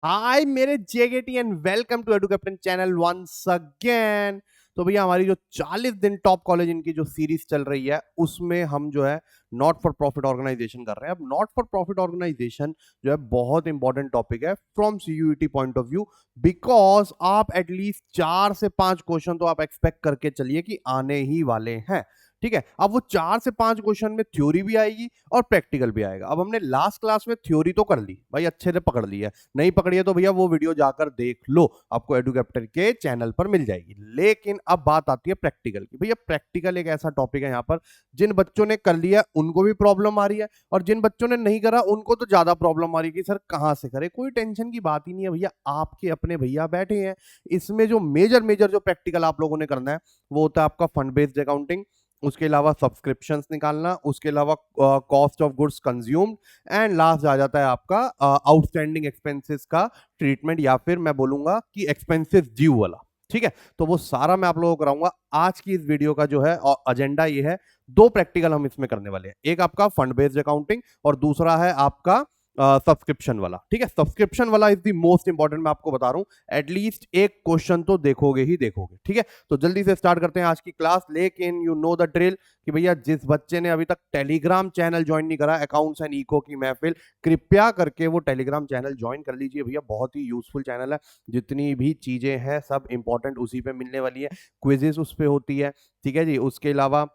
हाय मेरे JKT and welcome to Edu Captain channel once again. तो भैया हमारी जो 40 दिन टॉप कॉलेज इनकी जो सीरीज चल रही है उसमें हम जो है नॉट फॉर प्रॉफिट ऑर्गेनाइजेशन कर रहे हैं। अब नॉट फॉर प्रॉफिट ऑर्गेनाइजेशन जो है बहुत इंपॉर्टेंट टॉपिक है from CUET point of view, because आप एटलीस्ट 4 से 5 क्वेश्चन तो आप एक्सपेक्ट करके चलिए कि आने ही वाले हैं। ठीक है, अब वो 4 से 5 क्वेश्चन में थ्योरी भी आएगी और प्रैक्टिकल भी आएगा। अब हमने लास्ट क्लास में थ्योरी तो कर ली भाई, अच्छे से पकड़ ली है। नहीं पकड़ी है तो भैया वो वीडियो जाकर देख लो, आपको एडू कैप्टन के चैनल पर मिल जाएगी। लेकिन अब बात आती है प्रैक्टिकल की। भैया प्रैक्टिकल एक ऐसा टॉपिक है यहाँ पर जिन बच्चों ने कर लिया उनको भी प्रॉब्लम आ रही है और जिन बच्चों ने नहीं करा उनको तो ज्यादा प्रॉब्लम आ रही है कि सर कहां से करे। कोई टेंशन की बात ही नहीं है भैया, आपके अपने भैया बैठे हैं। इसमें जो मेजर मेजर जो प्रैक्टिकल आप लोगों ने करना है वो होता है आपका फंड बेस्ड अकाउंटिंग, उसके अलावा सब्सक्रिप्शंस निकालना, उसके अलावा cost of goods consumed, and last आ जाता है आपका आउटस्टैंडिंग एक्सपेंसेस का ट्रीटमेंट, या फिर मैं बोलूंगा कि एक्सपेंसेस ड्यू वाला। ठीक है, तो वो सारा मैं आप लोगों को कराऊंगा। आज की इस वीडियो का जो है एजेंडा ये है, 2 प्रैक्टिकल हम इसमें करने वाले हैं। एक आपका फंड बेस्ड अकाउंटिंग और दूसरा है आपका सब्सक्रिप्शन वाला। ठीक है, सब्सक्रिप्शन वाला इज द मोस्ट इंपॉर्टेंट, मैं आपको बता रहा हूं। एटलीस्ट एक क्वेश्चन तो देखोगे ही देखोगे। ठीक है, तो जल्दी से स्टार्ट करते हैं आज की क्लास। लेकिन यू नो द ड्रिल कि भैया जिस बच्चे ने अभी तक टेलीग्राम चैनल ज्वाइन नहीं करा अकाउंट्स एंड इको की महफिल, कृपया करके वो टेलीग्राम चैनल ज्वाइन कर लीजिए भैया। बहुत ही यूजफुल चैनल है, जितनी भी चीजें हैं सब इंपॉर्टेंट उसी पे मिलने वाली है। क्विजेस उस पे होती है। ठीक है जी, उसके अलावा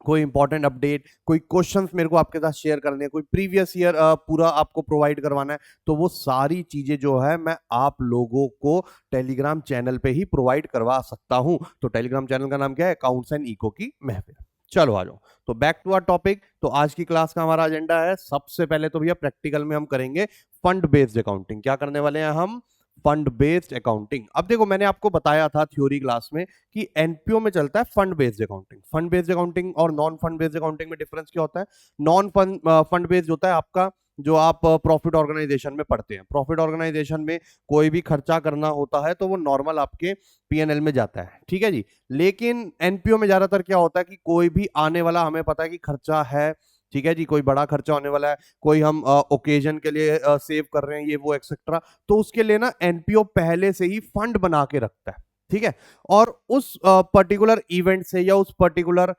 कोई इंपॉर्टेंट अपडेट, कोई क्वेश्चंस मेरे को आपके साथ शेयर करने हैं, कोई प्रीवियस ईयर पूरा आपको प्रोवाइड करवाना है, तो वो सारी चीजें जो है मैं आप लोगों को टेलीग्राम चैनल पे ही प्रोवाइड करवा सकता हूं। तो टेलीग्राम चैनल का नाम क्या है? अकाउंट्स एंड इको की महफिल। चलो आ जाओ, तो बैक टू आवर टॉपिक। तो आज की क्लास का हमारा एजेंडा है, सबसे पहले तो भैया प्रैक्टिकल में हम करेंगे फंड बेस्ड अकाउंटिंग। क्या करने वाले हैं हम? Fund based accounting. अब देखो, मैंने आपको बताया था थ्योरी क्लास में कि एनपीओ में चलता है fund based accounting. Fund based accounting और नॉन फंड बेस्ड अकाउंटिंग में डिफरेंस क्या होता है? नॉन फंड बेस्ड होता है आपका जो आप प्रॉफिट ऑर्गेनाइजेशन में पढ़ते हैं। प्रॉफिट ऑर्गेनाइजेशन में कोई भी खर्चा करना होता है तो वो नॉर्मल आपके पीएनएल में जाता है। ठीक है जी, लेकिन एनपीओ में ज्यादातर क्या होता है कि कोई भी आने वाला हमें पता है कि खर्चा है। ठीक है जी, कोई बड़ा खर्चा होने वाला है, कोई हम ओकेजन के लिए सेव कर रहे हैं, ये वो एक्सेट्रा, तो उसके लिए ना एनपीओ पहले से ही फंड बना के रखता है। ठीक है, और उस पर्टिकुलर इवेंट से या उस पर्टिकुलर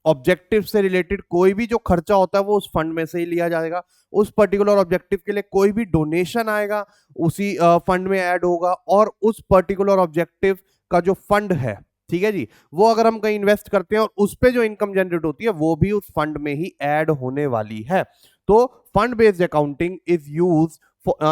ऑब्जेक्टिव से रिलेटेड कोई भी जो खर्चा होता है वो उस फंड में से ही लिया जाएगा। उस पर्टिकुलर ऑब्जेक्टिव के लिए कोई भी डोनेशन आएगा उसी फंड में ऐड होगा, और उस पर्टिकुलर ऑब्जेक्टिव का जो फंड है, ठीक है जी, वो अगर हम कहीं इन्वेस्ट करते हैं और उस पे जो इनकम जनरेट होती है वो भी उस फंड में ही ऐड होने वाली है। तो fund based accounting is use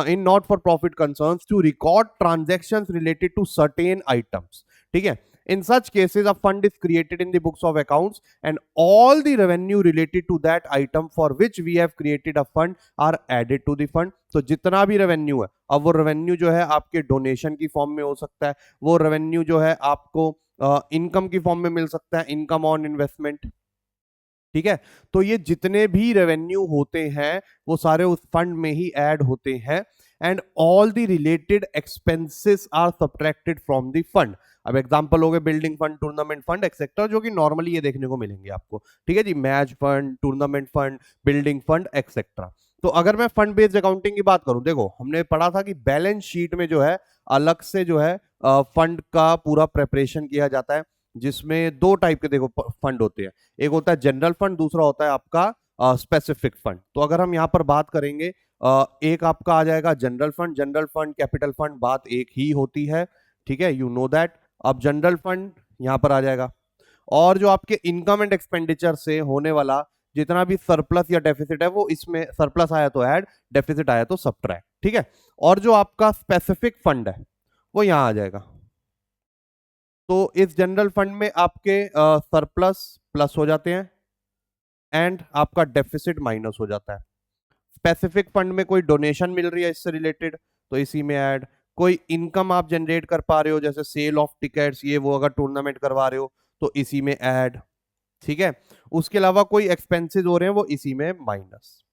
in not for profit concerns to record transactions related to certain items. ठीक है, in such cases a fund is created in the books of accounts and all the revenue related to that item for which we have created a fund are added to the fund. तो जितना भी revenue है, अब वो revenue जो है आपके donation की फॉर्म में हो सकता है, वो रेवेन्यू जो है आपको इनकम की फॉर्म में मिल सकता है, इनकम ऑन इन्वेस्टमेंट। ठीक है, तो ये जितने भी रेवेन्यू होते हैं वो सारे उस फंड में ही ऐड होते हैं, and all the related expenses are subtracted from the fund. अब एग्जांपल हो गए building fund, tournament fund etcetera, जो कि नॉर्मली ये देखने को मिलेंगे आपको। ठीक है जी, match fund, tournament fund, building fund etcetera. तो अगर मैं फंड बेस्ड अकाउंटिंग की बात करूं, देखो हमने पढ़ा था कि बैलेंस शीट में जो है अलग से जो है फंड का पूरा प्रेपरेशन किया जाता है, जिसमें 2 टाइप के देखो फंड होते हैं। एक होता है जनरल फंड, दूसरा होता है आपका स्पेसिफिक फंड। तो अगर हम यहाँ पर बात करेंगे, एक आपका आ जाएगा general fund. General fund, capital fund, बात एक ही होती है। ठीक है, यू नो दैट। अब जनरल फंड यहाँ पर आ जाएगा, और जो आपके इनकम एंड एक्सपेंडिचर से होने वाला जितना भी सरप्लस या डेफिसिट है वो इसमें, सरप्लस आया तो ऐड, डेफिसिट आया तो सब्ट्रैक्ट। ठीक है, और जो आपका स्पेसिफिक फंड है वो यहाँ आ जाएगा। तो इस जनरल फंड में आपके सरप्लस प्लस हो जाते हैं एंड आपका डेफिसिट माइनस हो जाता है। स्पेसिफिक फंड में कोई डोनेशन मिल रही है इससे रिलेटेड तो इसी में ऐड, कोई इनकम आप जनरेट कर पा रहे हो जैसे सेल ऑफ टिकट्स, ये वो, अगर टूर्नामेंट करवा रहे हो तो इसी में ऐड। ठीक है, उसके अलावा कोई एक्सपेंसेस हो रहे हैं वो इसी में माइनस।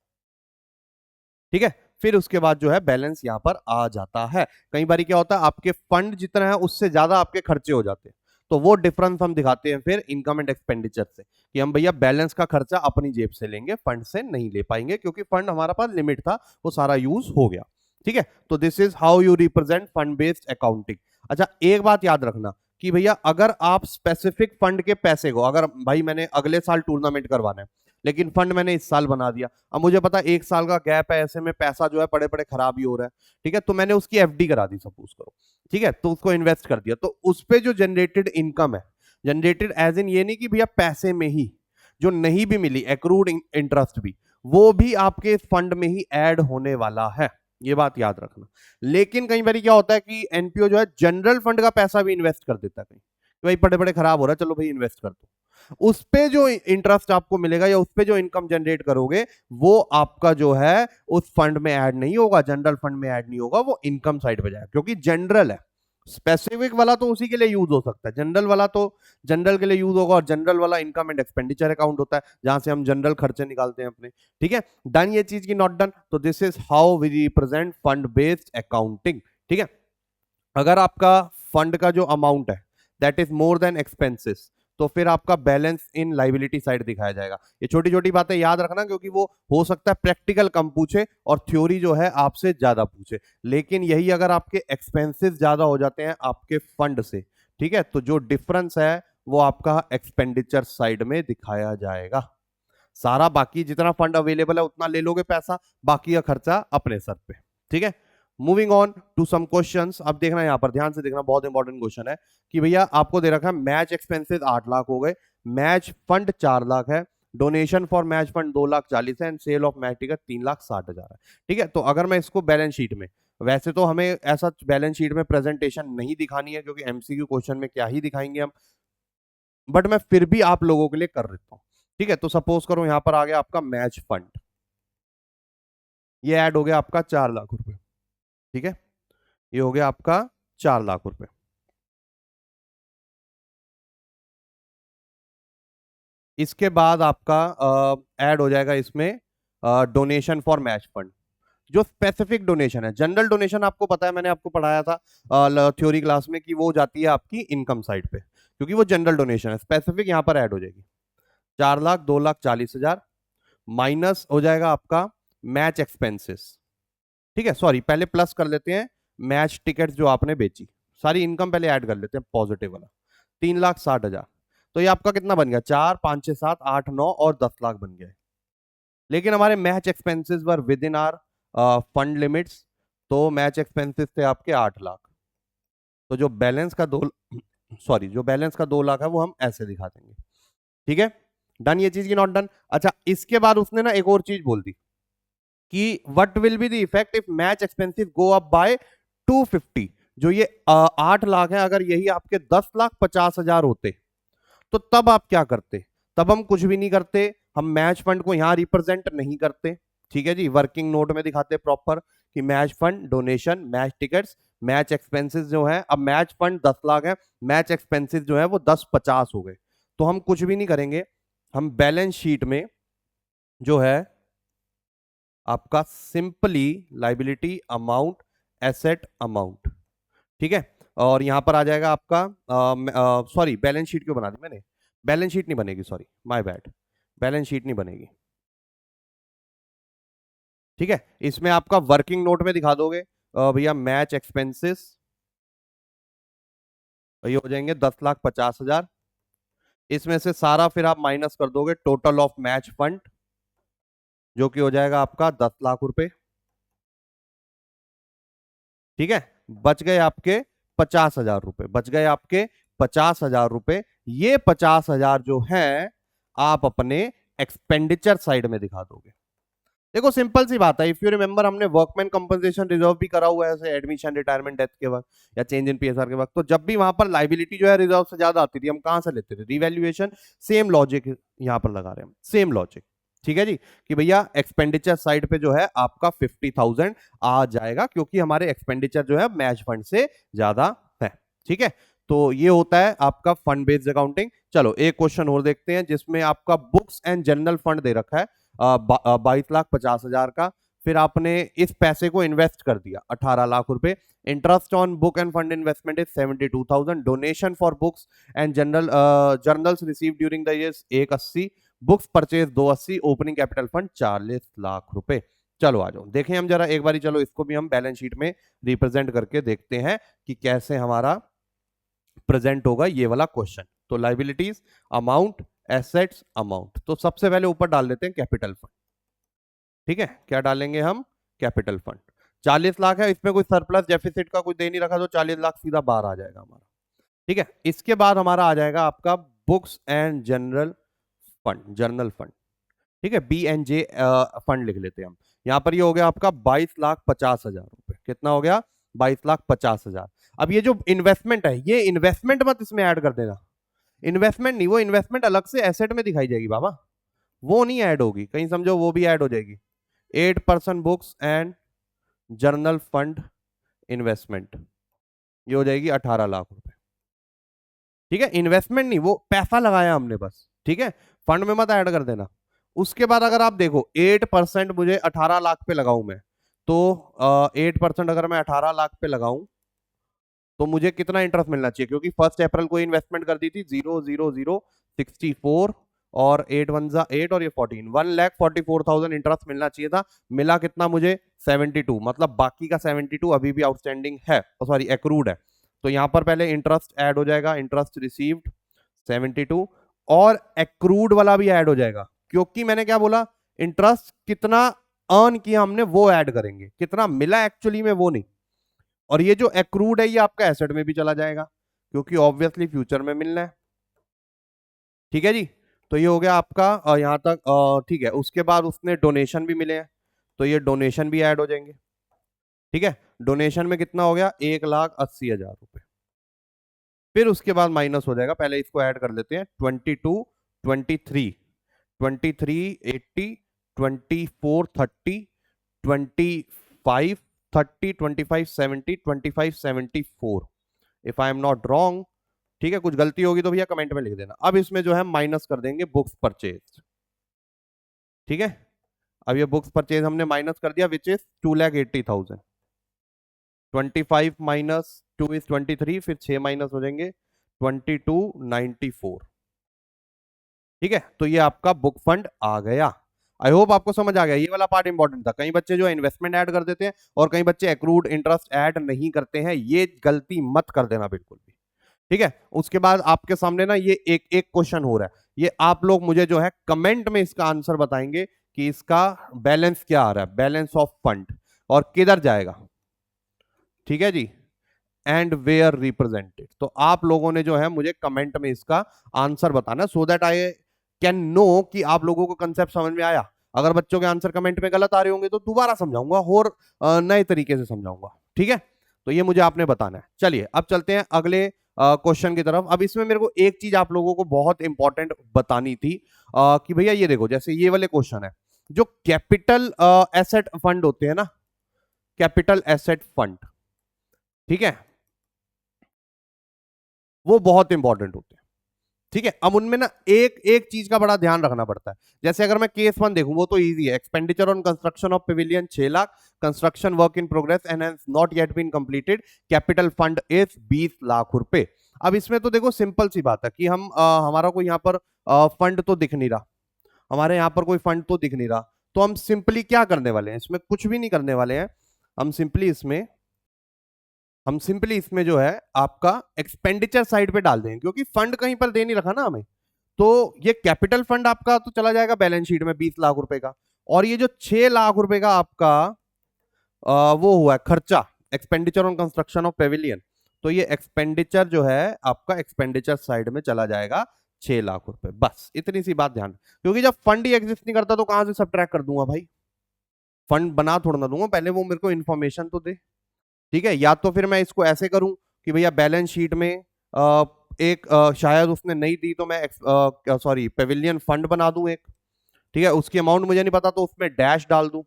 ठीक है, फिर उसके बाद जो है बैलेंस यहां पर आ जाता है। कई बार क्या होता है, आपके फंड जितना है उससे ज्यादा आपके खर्चे हो जाते हैं, तो वो डिफरेंस हम दिखाते हैं फिर इनकम एंड एक्सपेंडिचर से, कि हम भैया बैलेंस का खर्चा अपनी जेब से लेंगे, फंड से नहीं ले पाएंगे, क्योंकि फंड हमारा पास लिमिट था, वो सारा यूज हो गया। ठीक है, तो this is how you represent fund based accounting. अच्छा, एक बात याद रखना कि भैया अगर आप स्पेसिफिक फंड के पैसे को, अगर भाई मैंने अगले साल टूर्नामेंट करवाना है लेकिन फंड मैंने इस साल बना दिया, अब मुझे पता एक साल का गैप है, ऐसे में पैसा जो है पड़े पड़े खराब ही हो रहा है, ठीक है, तो मैंने उसकी एफडी करा दी सपोज करो, ठीक है, तो उसको इन्वेस्ट कर दिया, तो उस पे जो जनरेटेड इनकम है, जनरेटेड एज इन ये नहीं कि भैया पैसे में ही, जो नहीं भी मिली एक्रूड इंटरेस्ट भी, वो भी आपके इस फंड में ही ऐड होने वाला है, ये बात याद रखना। लेकिन कई बार क्या होता है कि एनपीओ जो है जनरल फंड का पैसा भी इन्वेस्ट कर देता है कहीं, कि भाई पड़े पड़े खराब हो रहा है, चलो भाई इन्वेस्ट कर दो, उस पे जो इंटरेस्ट आपको मिलेगा या उस पे जो इनकम जनरेट करोगे वो आपका जो है उस फंड में ऐड नहीं होगा, जनरल फंड में ऐड नहीं होगा, वो इनकम साइड पे जाएगा, क्योंकि जनरल है। स्पेसिफिक वाला तो उसी के लिए यूज हो सकता है, जनरल वाला तो जनरल के लिए यूज होगा, और जनरल वाला इनकम एंड एक्सपेंडिचर अकाउंट होता है जहां से हम जनरल खर्चे निकालते हैं अपने, ठीक है, डन ये चीज की, नॉट डन, तो this is how we represent fund based accounting, ठीक है। अगर आपका फंड का जो अमाउंट है that is more than expenses, तो फिर आपका बैलेंस इन लाइबिलिटी साइड दिखाया जाएगा। ये छोटी छोटी बातें याद रखना, क्योंकि वो हो सकता है प्रैक्टिकल कम पूछे और थ्योरी जो है आपसे ज्यादा पूछे, लेकिन यही अगर आपके एक्सपेंसेस ज्यादा हो जाते हैं आपके फंड से, ठीक है, तो जो डिफरेंस है वो आपका एक्सपेंडिचर साइड में दिखाया जाएगा। सारा बाकी जितना फंड अवेलेबल है उतना ले लोगे पैसा, बाकी का खर्चा अपने सर पे, ठीक है। Moving on to some questions, अब देखना यहां पर ध्यान से देखना, बहुत इंपॉर्टेंट क्वेश्चन है कि भैया आपको दे रखा है मैच एक्सपेंसेस 8 लाख हो गए, मैच फंड 4 लाख है, डोनेशन फॉर मैच फंड 2,40,000 है, and sale of match ticket 3,60,000 है, ठीक है। तो अगर मैं इसको बैलेंस शीट में, वैसे तो हमें ऐसा बैलेंस शीट में प्रेजेंटेशन नहीं दिखानी है क्योंकि एमसीक्यू क्वेश्चन में क्या ही दिखाएंगे हम, बट मैं फिर भी आप लोगों के लिए कर देता हूं, ठीक है। तो सपोज करो यहां पर आ गया आपका मैच फंड, ये ऐड हो गया आपका 4 लाख रुपए, ठीक है, ये हो गया आपका 4 लाख रुपए। इसके बाद आपका ऐड हो जाएगा इसमें डोनेशन फॉर मैच फंड, जो स्पेसिफिक डोनेशन है, जनरल डोनेशन आपको पता है, मैंने आपको पढ़ाया था थ्योरी क्लास में कि वो जाती है आपकी इनकम साइड पे, क्योंकि वो जनरल डोनेशन है, स्पेसिफिक यहां पर ऐड हो जाएगी 4 लाख 2,40,000, माइनस हो जाएगा आपका मैच एक्सपेंसेस, ठीक है, सॉरी पहले प्लस कर लेते हैं, मैच टिकट जो आपने बेची, सारी इनकम पहले ऐड कर लेते हैं पॉजिटिव वाला, 3,60,000, तो ये आपका कितना बन गया, 4 5 6 7 8 9 और 10 लाख बन गया है। लेकिन हमारे match expenses were with in are fund limits, तो मैच एक्सपेंसेस थे आपके 8 लाख, तो जो बैलेंस का 2 सॉरी जो बैलेंस का 2 लाख है वो हम ऐसे दिखा देंगे, ठीक है, डन ये चीज की, नॉट डन। अच्छा, इसके बाद उसने ना एक और चीज बोल दी कि what will be the effect if match expensive go up by 250, जो ये 8 लाख है, अगर यही आपके 10,50,000 होते तो तब आप क्या करते, तब हम कुछ भी नहीं करते, हम मैच फंड को यहां रिप्रेजेंट नहीं करते, ठीक है जी, वर्किंग नोट में दिखाते प्रॉपर कि match fund, donation, match tickets, match expenses जो है, अब मैच फंड 10 लाख है, मैच एक्सपेंसेस जो है वो 10,50 हो गए, तो हम कुछ भी नहीं करेंगे, हम बैलेंस शीट में जो है आपका simply liability amount, asset amount, ठीक है, और यहां पर आ जाएगा आपका सॉरी बैलेंस शीट क्यों बना दी मैंने, बैलेंस शीट नहीं बनेगी, sorry my bad, balance sheet नहीं बनेगी, ठीक है, इसमें आपका वर्किंग नोट में दिखा दोगे भैया मैच एक्सपेंसेस, ये हो जाएंगे 10,50,000, इसमें से सारा फिर आप माइनस कर दोगे टोटल ऑफ मैच फंड, जो कि हो जाएगा आपका 10 लाख रुपए, ठीक है, बच गए आपके 50,000 रुपए, बच गए आपके 50,000 रुपए, ये 50,000 जो है आप अपने एक्सपेंडिचर साइड में दिखा दोगे। देखो सिंपल सी बात है, इफ यू रिमेंबर हमने वर्कमैन कंपनसेशन रिजर्व भी करा हुआ है ऐसे एडमिशन, रिटायरमेंट, डेथ के वक्त या चेंज इन पीएसआर के वक्त, तो जब भी वहां पर लाइबिलिटी जो है रिजर्व से ज्यादा आती थी हम कहां से लेते थे, रिवैल्यूएशन, सेम लॉजिक यहां पर लगा रहे हैं, सेम लॉजिक, ठीक है जी, कि भैया एक्सपेंडिचर साइड पे जो है आपका 50,000 आ जाएगा, क्योंकि हमारे एक्सपेंडिचर जो है मैच फंड से ज्यादा है, ठीक है। तो ये होता है आपका फंड बेस्ड अकाउंटिंग। चलो एक क्वेश्चन और देखते हैं जिसमें आपका बुक्स एंड जनरल फंड दे रखा है 22,50,000 का, फिर आपने इस पैसे को इन्वेस्ट कर दिया 18 लाख रुपए, interest on book end fund investment is 72,000, donation for books and general journals receive during the years 180, books purchase 280, opening capital fund 40 lakh रुपए, चलो आ जाओ देखें हम जरा एक बारी, चलो इसको भी हम बैलेंस शीट में रिप्रेजेंट करके देखते हैं कि कैसे हमारा प्रेजेंट होगा ये वाला क्वेश्चन। तो लाइबिलिटीज, अमाउंट, एसेट्स, अमाउंट। तो सबसे पहले ऊपर डाल देते हैं कैपिटल फंड। ठीक है, क्या डालेंगे हम? Capital fund. 40 लाख है, इसमें कोई सरप्लस डेफिसिट का कुछ दे नहीं रखा, तो 40 लाख सीधा बाहर आ जाएगा हमारा। ठीक है, इसके बाद हमारा आ जाएगा आपका books and general fund, journal fund. ठीक है, BNJ फंड लिख लेते हैं हम। यहां पर ये हो गया आपका 22,50,000 रुपए। कितना हो गया? 22,50,000। अब ये जो इन्वेस्टमेंट है, ये इन्वेस्टमेंट मत इसमें ऐड कर देना। इन्वेस्टमेंट नहीं, वो इन्वेस्टमेंट अलग से एसेट में दिखाई जाएगी बाबा, वो नहीं ऐड होगी, कहीं समझो वो भी ऐड हो जाएगी। 8% books and journal fund investment, ये हो जाएगी 18 लाख रुपए। ठीक है, इन्वेस्टमेंट नहीं, वो पैसा लगाया हमने बस। ठीक है, फंड में मत ऐड कर देना। उसके बाद अगर आप देखो 8% मुझे 18 लाख पे लगाऊं मैं, तो 8% अगर मैं 18 लाख पे लगाऊं तो मुझे कितना इंटरेस्ट मिलना चाहिए? क्योंकि 1 अप्रैल को इन्वेस्टमेंट कर दी थी 00064, और 8 1 8 और ये 14, 1,44,000 इंटरेस्ट मिलना चाहिए था। मिला कितना मुझे? 72। मतलब बाकी का 72 अभी भी आउटस्टैंडिंग है, सॉरी एक्रूड है। तो यहां पर पहले इंटरेस्ट ऐड हो जाएगा, इंटरेस्ट रिसीव्ड 72, और एक्रूड वाला भी ऐड हो जाएगा। क्योंकि मैंने क्या बोला, इंटरेस्ट कितना अर्न किया हमने वो ऐड करेंगे, कितना मिला एक्चुअली में वो नहीं। और ये जो एक्रूड है ये आपका एसेट में भी चला जाएगा, क्योंकि ऑब्वियसली फ्यूचर में मिलना है। ठीक है जी, तो ये हो गया आपका यहां तक। ठीक है, उसके बाद उसने डोनेशन भी मिले हैं, तो ये डोनेशन भी ऐड हो जाएंगे। ठीक है, डोनेशन में कितना हो गया? 1,80,000 रुपए। फिर उसके बाद माइनस हो जाएगा, पहले इसको ऐड कर लेते हैं। 22, 23, 2380, 2430, 2530, 2570, 2574, if I am not wrong. ठीक है, कुछ गलती होगी तो भैया कमेंट में लिख देना। अब इसमें जो है माइनस कर देंगे बुक्स परचेज। ठीक है, अब ये बुक्स परचेज हमने माइनस कर दिया, विच इज 2,80,000। 25 माइनस 2 इज 23, फिर 6 माइनस हो जाएंगे 2294। ठीक है, तो ये आपका बुक फंड आ गया। आई होप आपको समझ आ गया, ये वाला पार्ट इंपॉर्टेंट था। कई बच्चे जो है इन्वेस्टमेंट ऐड कर देते हैं, और कई बच्चे एक्रूड इंटरेस्ट ऐड नहीं करते हैं, ये गलती मत कर देना बिल्कुल भी। ठीक है, उसके बाद आपके सामने ना ये एक एक क्वेश्चन हो रहा है, ये आप लोग मुझे जो है कमेंट में इसका आंसर बताएंगे कि इसका बैलेंस क्या आ रहा है, बैलेंस ऑफ फंड, और किधर जाएगा। ठीक है जी, एंड वेयर रिप्रेजेंटेड। तो आप लोगों ने जो है मुझे कमेंट में इसका आंसर बताना, so that I can know कि आप लोगों को कंसेप्ट समझ में आया। अगर बच्चों के आंसर कमेंट में गलत आ रहे होंगे तो दोबारा समझाऊंगा और नए तरीके से समझाऊंगा। ठीक है, तो ये मुझे आपने बताना है। चलिए अब चलते हैं अगले क्वेश्चन की तरफ। अब इसमें मेरे को एक चीज आप लोगों को बहुत इंपॉर्टेंट बतानी थी, कि भैया ये देखो, जैसे ये वाले क्वेश्चन है, जो कैपिटल एसेट फंड होते हैं ना, कैपिटल एसेट फंड, ठीक है, वो बहुत इंपॉर्टेंट होते हैं। ठीक है, अब उनमें ना एक एक चीज का बड़ा ध्यान रखना पड़ता है। जैसे अगर मैं केस 1 देखूं, वो तो इजी है। Expenditure on construction of pavilion 6 lakh, construction work in progress and has not yet been completed, capital fund is 20 lakh रुपए। अब इसमें तो देखो सिंपल सी बात है कि हम हमारा कोई यहाँ पर फंड तो दिख नहीं रहा, हमारे यहाँ पर कोई फंड तो दिख नहीं रहा, तो हम सिंपली क्या करने वाले हैं, इसमें कुछ भी नहीं करने वाले हैं। हम सिंपली इसमें जो है आपका एक्सपेंडिचर साइड पे डाल देंगे, क्योंकि फंड कहीं पर दे नहीं रखा ना हमें। तो ये कैपिटल फंड आपका तो चला जाएगा बैलेंस शीट में 20 लाख रुपए का, और ये जो 6 लाख रुपए का आपका वो हुआ है खर्चा, expenditure on construction of Pavilion, तो ये एक्सपेंडिचर जो है आपका एक्सपेंडिचर साइड में चला जाएगा 6 लाख रुपए। बस इतनी सी बात ध्यान, क्योंकि जब फंड ही एग्जिस्ट नहीं करता तो कहां से सब्ट्रैक्ट कर दूंगा भाई, फंड बना थोड़ा ना दूंगा, पहले वो मेरे को इन्फॉर्मेशन तो दे। ठीक है, या तो फिर मैं इसको ऐसे करूं कि भैया बैलेंस शीट में एक शायद उसने नहीं दी तो मैं सॉरी पेविलियन फंड बना दूं एक। ठीक है, उसकी अमाउंट मुझे नहीं पता तो उसमें डैश डाल दूं।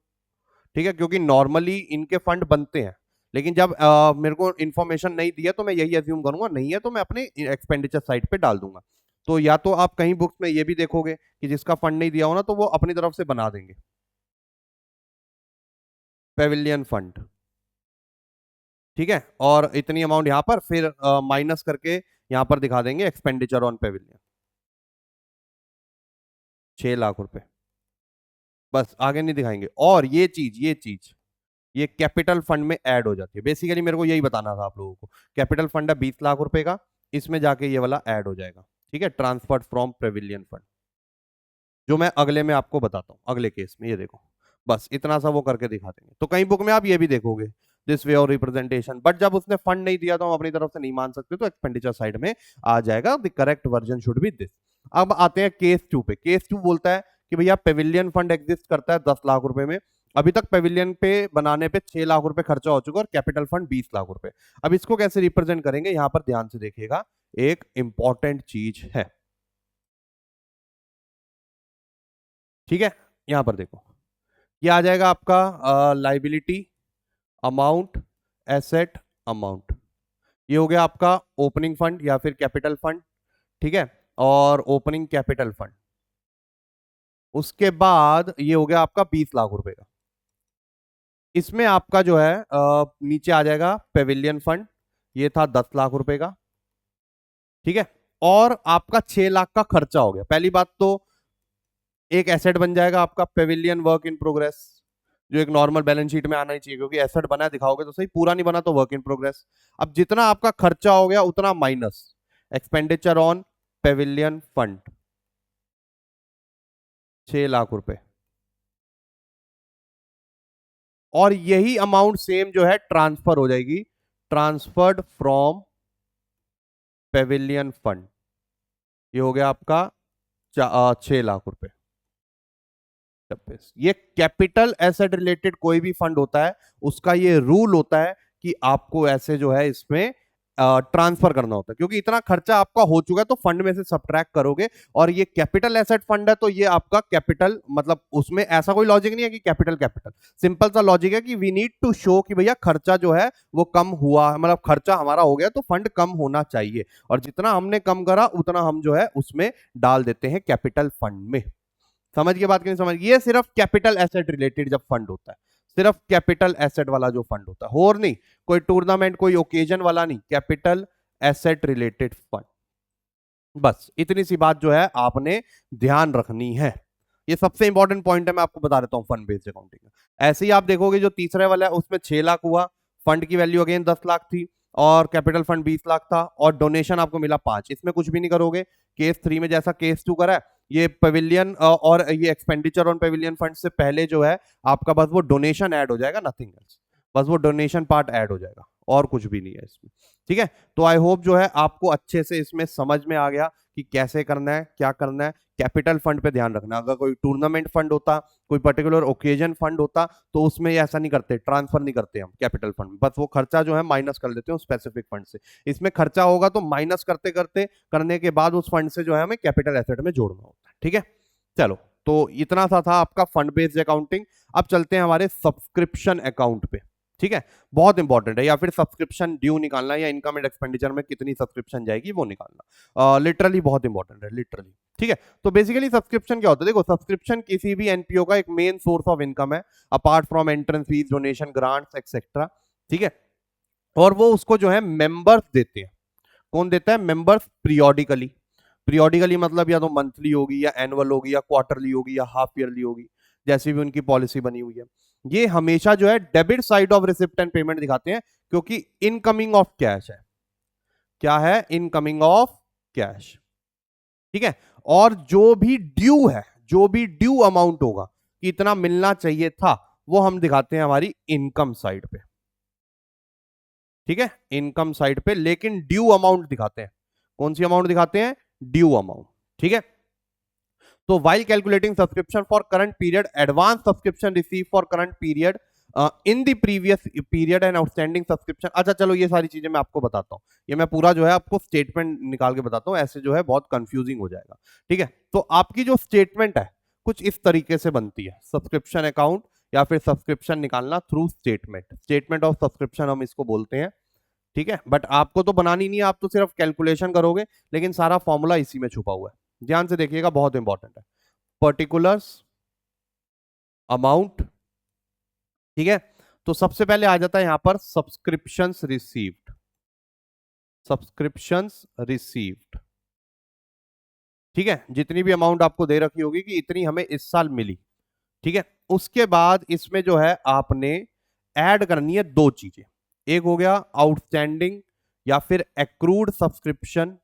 ठीक है, क्योंकि नॉर्मली इनके फंड बनते हैं, लेकिन जब मेरे को इन्फॉर्मेशन नहीं दिया तो मैं यही अज्यूम करूंगा, नहीं है तो मैं अपने एक्सपेंडिचर साइड पे डाल दूंगा। तो या तो आप कहीं बुक्स में ये भी देखोगे कि जिसका फंड नहीं दिया हो ना, तो वो अपनी तरफ से बना देंगे पेविलियन फंड। ठीक है, और इतनी अमाउंट यहां पर फिर माइनस करके यहां पर दिखा देंगे एक्सपेंडिचर ऑन पेविलियन 6 लाख रुपए। बस आगे नहीं दिखाएंगे। और ये कैपिटल फंड में ऐड हो जाती है। बेसिकली मेरे को यही बताना था आप लोगों को। कैपिटल फंड है 20 लाख रुपए का, इसमें जाके ये वाला ऐड हो जाएगा। ठीक है, ट्रांसफर्ड फ्रॉम पेविलियन फंड, जो मैं अगले में आपको बताता हूँ, अगले केस में। ये देखो, बस इतना सा वो करके दिखा देंगे। तो कई बुक में आप ये भी देखोगे, दिस वे और रिप्रेजेंटेशन, बट जब उसने फंड नहीं दिया तो हम अपनी तरफ से नहीं मान सकते, तो एक्सपेंडिचर साइड में आ जाएगा। The correct version should be this. अब आते हैं केस 2 पे। केस 2 बोलता है कि भैया पेविलियन फंड एग्जिस्ट करता है 10 लाख रुपए में। अभी तक पेविलियन पे बनाने पे 6 लाख रुपए खर्चा हो चुका और कैपिटल फंड 20 लाख रुपए। अब इसको कैसे रिप्रेजेंट करेंगे, यहां पर ध्यान से देखिएगा, एक इंपॉर्टेंट चीज है। ठीक है, यहां पर देखो, ये आ जाएगा आपका लाइबिलिटी अमाउंट, एसेट अमाउंट। ये हो गया आपका ओपनिंग फंड या फिर कैपिटल फंड। ठीक है, और ओपनिंग कैपिटल फंड। उसके बाद ये हो गया आपका 20 लाख रुपए का। इसमें आपका जो है नीचे आ जाएगा पेविलियन फंड, ये था 10 लाख रुपए का। ठीक है, और आपका 6 लाख का खर्चा हो गया। पहली बात तो एक एसेट बन जाएगा आपका पेविलियन वर्क इन प्रोग्रेस, जो एक नॉर्मल बैलेंस शीट में आना ही चाहिए, क्योंकि एसेट बना है दिखाओगे तो सही, पूरा नहीं बना तो वर्क इन प्रोग्रेस। अब जितना आपका खर्चा हो गया उतना minus expenditure on Pavilion fund, 6 lakh रुपए। और यही अमाउंट सेम जो है ट्रांसफर हो जाएगी, ट्रांसफर्ड फ्रॉम पेविलियन फंड। ये हो गया आपका 6 लाख रुपए। ये कैपिटल एसेट रिलेटेड कोई भी फंड होता है, उसका ये रूल होता है कि आपको ऐसे जो है इसमें ट्रांसफर करना होता है, क्योंकि इतना खर्चा आपका हो चुका है तो फंड में से सब्ट्रैक्ट करोगे। और ये कैपिटल एसेट फंड है तो ये आपका कैपिटल, मतलब उसमें ऐसा कोई लॉजिक नहीं है कि कैपिटल कैपिटल, सिंपल सा लॉजिक है कि वी नीड टू शो कि भैया खर्चा जो है वो कम हुआ, मतलब खर्चा हमारा हो गया तो फंड कम होना चाहिए, और जितना हमने कम करा उतना हम जो है उसमें डाल देते हैं कैपिटल फंड में। समझ के बात कि नहीं समझ? ये सिर्फ कैपिटल एसेट रिलेटेड जब फंड होता है, सिर्फ कैपिटल एसेट वाला जो फंड होता है, और नहीं कोई टूर्नामेंट कोई ओकेजन वाला नहीं, कैपिटल एसेट रिलेटेड फंड। बस इतनी सी बात जो है आपने ध्यान रखनी है। ये सबसे इंपॉर्टेंट पॉइंट है, मैं आपको बता देता हूं फंड बेस्ड अकाउंटिंग का। ऐसे ही आप देखोगे जो तीसरे वाला है उसमें 6 लाख हुआ, फंड की वैल्यू अगेन 10 लाख थी, और कैपिटल फंड 20 लाख था, और डोनेशन आपको मिला 5। इसमें कुछ भी नहीं करोगे। केस 3 में जैसा केस 2 करा है, ये पवेलियन और ये एक्सपेंडिचर ऑन पवेलियन फंड से पहले जो है आपका बस वो डोनेशन ऐड हो जाएगा, नथिंग एल्स। बस वो डोनेशन पार्ट ऐड हो जाएगा, और कुछ भी नहीं है इसमें। ठीक है, तो आई होप जो है आपको अच्छे से इसमें समझ में आ गया कि कैसे करना है, क्या करना है। कैपिटल फंड पे ध्यान रखना, अगर कोई टूर्नामेंट फंड होता, कोई पर्टिकुलर ओकेजन फंड होता, तो उसमें ऐसा नहीं करते, ट्रांसफर नहीं करते हम कैपिटल फंड में, बस वो खर्चा जो है माइनस कर देते हैं स्पेसिफिक फंड से। इसमें खर्चा होगा तो माइनस करते करते करने के बाद उस फंड से जो है हमें कैपिटल एसेट में जोड़ना होता है। ठीक है, चलो, तो इतना सा था आपका फंड बेस्ड अकाउंटिंग। अब चलते हैं हमारे सब्सक्रिप्शन अकाउंट पे। ठीक है, बहुत इंपॉर्टेंट है, या फिर सब्सक्रिप्शन ड्यू निकालना, या इनकम एंड एक्सपेंडिचर में कितनी सब्सक्रिप्शन जाएगी वो निकालना, लिटरली बहुत इंपॉर्टेंट है, लिटरली। ठीक है, तो बेसिकली सब्सक्रिप्शन क्या होता है? देखो, सब्सक्रिप्शन किसी भी एनपीओ का एक मेन सोर्स ऑफ इनकम है, apart from entrance fees, donation, grants etcetera. ठीक है, और वो उसको जो है मेंबर्स देते हैं। कौन देता है? Members, periodically. पीरियोडिकली मतलब या तो मंथली होगी, या एनुअल होगी, या क्वार्टरली होगी, या हाफ ईयरली होगी, जैसी भी उनकी पॉलिसी बनी हुई है। ये हमेशा जो है debit side of receipt and payment दिखाते हैं, क्योंकि इनकमिंग ऑफ कैश है। क्या है? Incoming of cash. ठीक है, और जो भी ड्यू है, जो भी ड्यू अमाउंट होगा कि इतना मिलना चाहिए था, वो हम दिखाते हैं हमारी इनकम साइड पे। ठीक है, इनकम साइड पे, लेकिन ड्यू अमाउंट दिखाते हैं। कौन सी अमाउंट दिखाते हैं? Due amount. ठीक है, तो while calculating subscription for current period, advance subscription received for current period in the previous period and outstanding subscription। अच्छा चलो, ये सारी चीजें मैं आपको बताता हूँ, ये मैं पूरा जो है आपको स्टेटमेंट निकाल के बताता हूँ, ऐसे जो है बहुत कंफ्यूजिंग हो जाएगा। ठीक है, तो आपकी जो स्टेटमेंट है कुछ इस तरीके से बनती है, सब्सक्रिप्शन अकाउंट या फिर सब्सक्रिप्शन निकालना through statement, statement of subscription हम इसको बोलते हैं। ठीक है, बट आपको तो बनानी नहीं है, आप तो सिर्फ कैलकुलेशन करोगे, लेकिन सारा फॉर्मूला इसी में छुपा हुआ है। ध्यान से देखिएगा, बहुत इंपॉर्टेंट है। Particulars, amount. ठीक है, तो सबसे पहले आ जाता है यहां पर सब्सक्रिप्शंस रिसीव्ड। Subscriptions received. ठीक है, जितनी भी अमाउंट आपको दे रखी होगी कि इतनी हमें इस साल मिली, ठीक है। उसके बाद इसमें जो है आपने ऐड करनी है दो चीजें। एक हो गया आउटस्टैंडिंग या फिर accrued subscription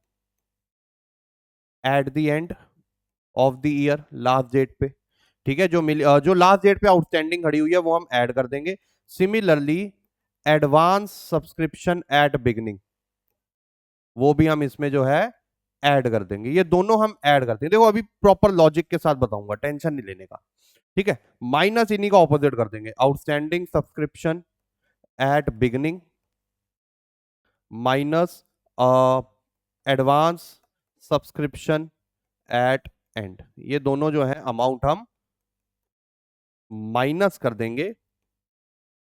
at the end of the year, last date पे। ठीक है, जो लास्ट डेट पे आउटस्टैंडिंग खड़ी हुई है वो हम ऐड कर देंगे। Similarly advance subscription eight beginning, वो भी हम इसमें जो है ऐड कर देंगे। ये दोनों हम ऐड कर देंगे। देखो अभी प्रॉपर लॉजिक के साथ बताऊंगा, टेंशन नहीं लेने का। ठीक है, माइनस इन्हीं का ऑपोजिट कर देंगे, outstanding subscription eight beginning minus advance subscription eight and. ये दोनों जो है अमाउंट हम माइनस कर देंगे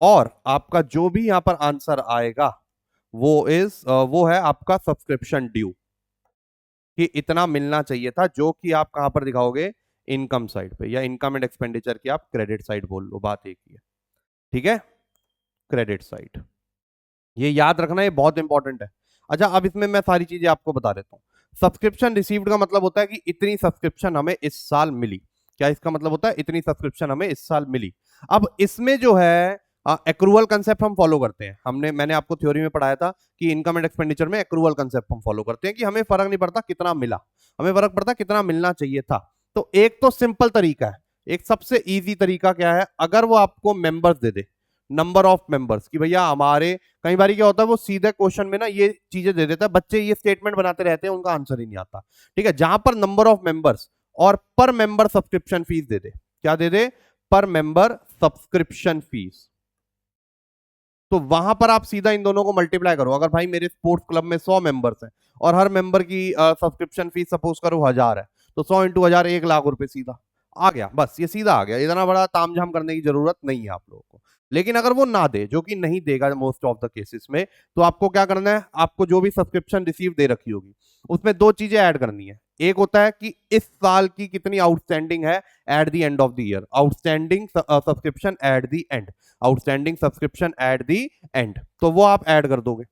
और आपका जो भी यहां पर आंसर आएगा वो है आपका सब्सक्रिप्शन ड्यू, कि इतना मिलना चाहिए था, जो कि आप कहां पर दिखाओगे, इनकम साइड पे, या इनकम एंड एक्सपेंडिचर की आप क्रेडिट साइड बोल लो, बात एक ही है। ठीक है, क्रेडिट साइड, ये याद रखना, ये बहुत इंपॉर्टेंट है। अच्छा, अब इसमें मैं सारी चीजें आपको बता देता हूँ। सब्सक्रिप्शन रिसीव्ड का मतलब होता है कि इतनी सब्सक्रिप्शन हमें इस साल मिली। क्या इसका मतलब होता है? इतनी सब्सक्रिप्शन हमें इस साल मिली। अब इसमें जो है एक्रूअल कंसेप्ट हम फॉलो करते हैं। मैंने आपको थ्योरी में पढ़ाया था कि इनकम एंड एक्सपेंडिचर में एक्रूअल कंसेप्ट हम फॉलो करते हैं, कि हमें फर्क नहीं पड़ता कितना मिला, हमें फर्क पड़ता कितना मिलना चाहिए था। तो एक तो सिंपल तरीका है, एक सबसे इजी तरीका क्या है, अगर वो आपको members they they, number of members, कि भैया हमारे, कई बार क्या होता है वो सीधे क्वेश्चन में ना ये चीजें दे देता है, बच्चे ये स्टेटमेंट बनाते रहते हैं, उनका आंसर ही नहीं आता। ठीक है, जहां पर नंबर ऑफ मेंबर्स और पर मेंबर सब्सक्रिप्शन फीस दे दे, क्या दे दे, पर मेंबर सब्सक्रिप्शन फीस, तो वहां पर आप सीधा इन दोनों को मल्टीप्लाई करो। अगर भाई मेरे स्पोर्ट्स क्लब में 100 मेंबर्स हैं और हर मेंबर की सब्सक्रिप्शन फीस सपोज करो 1000 है, तो 100 इंटू 1000 1 लाख रुपए सीधा आ गया। बस ये सीधा आ गया, इतना बड़ा तामझाम करने की जरूरत नहीं है आप लोगों को। लेकिन अगर वो ना दे, जो कि नहीं देगा मोस्ट ऑफ द केसेस में, तो आपको क्या करना है, आपको जो भी सब्सक्रिप्शन रिसीव दे रखी होगी उसमें दो चीजें ऐड करनी है। एक होता है कि इस साल की कितनी आउटस्टैंडिंग है eight the end of the year, outstanding subscription at the and, outstanding subscription at the and, तो वो आप ऐड कर दोगे,